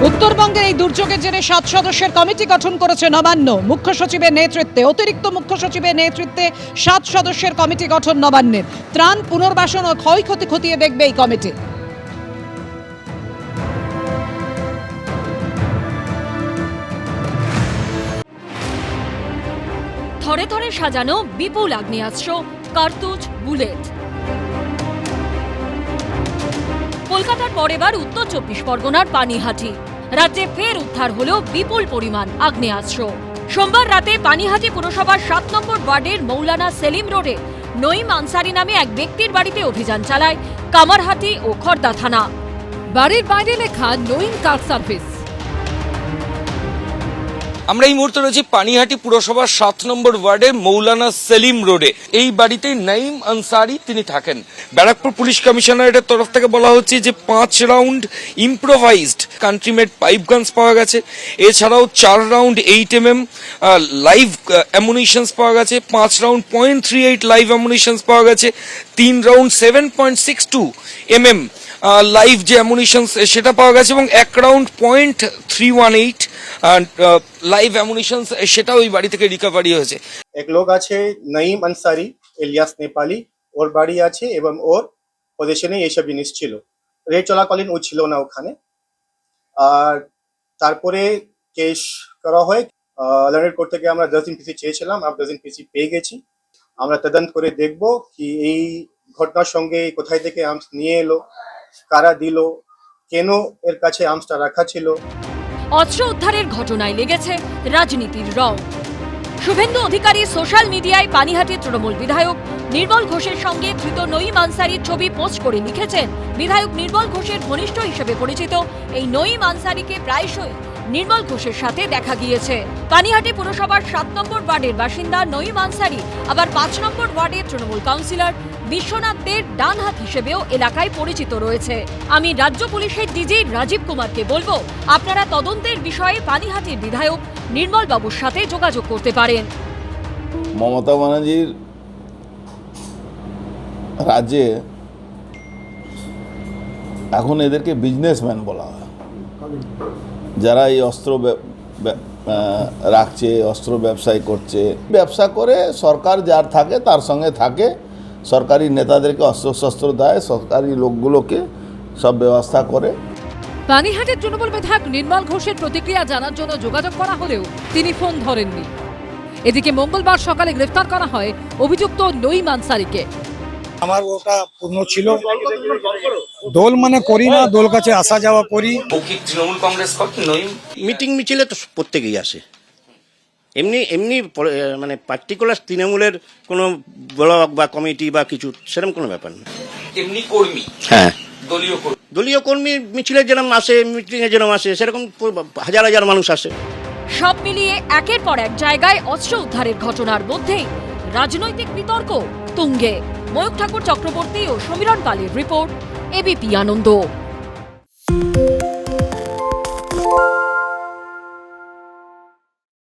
উত্তরবঙ্গের এই দুর্যোগের জেরে 7 সদস্যের কমিটি গঠন করেছে নবান্ন। মুখ্য সচিবের নেতৃত্বে, অতিরিক্ত মুখ্য সচিবের নেতৃত্বে 7 সদস্যের কমিটি গঠন নবান্নের। ত্রাণ, পুনর্বাসন ও ক্ষয়ক্ষতি খতিয়ে দেখবে এই কমিটি। থরে থরে সাজানো বিপুল আগ্নেয়াস্ত্র, কার্তুজ, বুলেট। কলকাতার পর এবার উত্তর 24 পরগনার পানিহাটি। রাজ্যে ফের উদ্ধার হল বিপুল পরিমাণ আগ্নেয়াস্ত্র। সোমবার রাতে পানিহাটি পুরসভার 7 নম্বর ওয়ার্ডের মৌলানা সেলিম রোডে নঈম আনসারি নামে এক ব্যক্তির বাড়িতে অভিযান চালায় কামারহাটি ও খড়দা থানা। বাড়ির বাইরে লেখা নঈম কার সার্ভিস। আমরা এই মুহূর্তে রয়েছি পানিহাটি পুরসভার 7 নম্বর ওয়ার্ডে মৌলানা সেলিম রোডে। এই বাড়িতে নঈম আনসারি তিনি থাকেন। ব্যারাকপুর পুলিশ কমিশনারেটের তরফ থেকে বলা হচ্ছে যে 5 রাউন্ড ইম্প্রোভাইজড কান্ট্রিমেড পাইপ গানস পাওয়া গেছে। এছাড়াও 4 রাউন্ড 8mm লাইভ অ্যামুনিশনস পাওয়া গেছে, 5 রাউন্ড .38 লাইভ অ্যামুনিশনস পাওয়া গেছে, 3 রাউন্ড 7.62mm লাইভ যে অ্যামুনিশনস সেটা পাওয়া গেছে এবং 1 রাউন্ড .318 লাইভ অ্যামুনিশনস সেটাও ওই বাড়ি থেকে রিকভারি হয়েছে। এক লোক আছে নঈম আনসারি ইলিয়াস নেপালি, ওর বাড়ি আছে এবং ওর পজিশনে এইসব জিনিস ছিল। রেড চলাকালীন ও ছিল না ওখানে। আর তারপরে কেস করা হয়। লন্ডন কোর্ট থেকে আমরা 10 দিন পিসি চেয়েছিলাম, আমরা 10 দিন পিসি পেয়ে গেছি। আমরা তদন্ত করে দেখব কি এই ঘটনার সঙ্গে কোথায় থেকে আর্মস নিয়ে এলো, কারা দিল, কেন এর কাছে আর্মসটা রাখা ছিল। অস্ত্র উদ্ধারের ঘটনায় লেগেছে রাজনীতির রং। শুভেন্দু অধিকারী সোশ্যাল মিডিয়ায় পানিহাটির তৃণমূল বিধায়ক নির্মল ঘোষের সঙ্গে ধৃত নঈম আনসারির ছবি পোস্ট করে লিখেছেন, বিধায়ক নির্মল ঘোষের ঘনিষ্ঠ হিসেবে পরিচিত এই নঈম আনসারিকে প্রায়শই নির্মল ঘোষের সাথে দেখা গিয়েছে। পানিহাটি পুরসভার 7 নম্বর ওয়ার্ডের বাসিন্দা নঈম আনসারি আবার 5 নম্বর ওয়ার্ডের তৃণমূল কাউন্সিলর বিশ্বনাথ দের ডান হাত হিসেবেও এলাকায় পরিচিত রয়েছে। আমি রাজ্য পুলিশের ডিজি রাজীব কুমারকে বলবো, আপনারা তদন্তের বিষয়ে পানিহাটির বিধায়ক নির্মল বাবুর সাথে যোগাযোগ করতে পারেন। মমতা ব্যানার্জির রাজ্যে এখন এদেরকে বিজনেসম্যান বলা হয়, যারা এই অস্ত্র রাখছে, অস্ত্র ব্যবসায় করছে। ব্যবসা করে সরকার যার থাকে তার সঙ্গে থাকে, সরকারি নেতাদেরকে অস্ত্রশস্ত্র দেয়, সরকারি লোকগুলোকে সব ব্যবস্থা করে। পানিহাটির তৃণমূল বিধায়ক নির্মল ঘোষের প্রতিক্রিয়া জানার জন্য যোগাযোগ করা হলেও তিনি ফোন ধরেননি। এদিকে মঙ্গলবার সকালে গ্রেফতার করা হয় অভিযুক্ত নঈম আনসারিকে। আমার ওটা পূর্ণ ছিল, দোল মানে করি না, দোল কাছে আসা যাওয়া করি। তৃণমূল কংগ্রেস নঈম মিটিং মিছিলে তো প্রত্যেকেই আসে। এমনি এমনি মানে পার্টিকুলার তৃণমূলের কোনো ব্লক বা কমিটি বা কিছু সেরকম কোনো ব্যাপার না। এমনি কর্মী, হ্যাঁ, দলীয় কর্মী মিছিলে যেরকম আসে, মিটিংয়ে যেরকম আসে, সেরকম হাজার হাজার মানুষ আসে। সব মিলিয়ে একের পর এক জায়গায় অস্ত্র উদ্ধারের ঘটনার মধ্যেই রাজনৈতিক বিতর্ক তুঙ্গে। ময়ূখ ঠাকুর চক্রবর্তী ও সমীরণ পালের রিপোর্ট, এবিপি আনন্দ।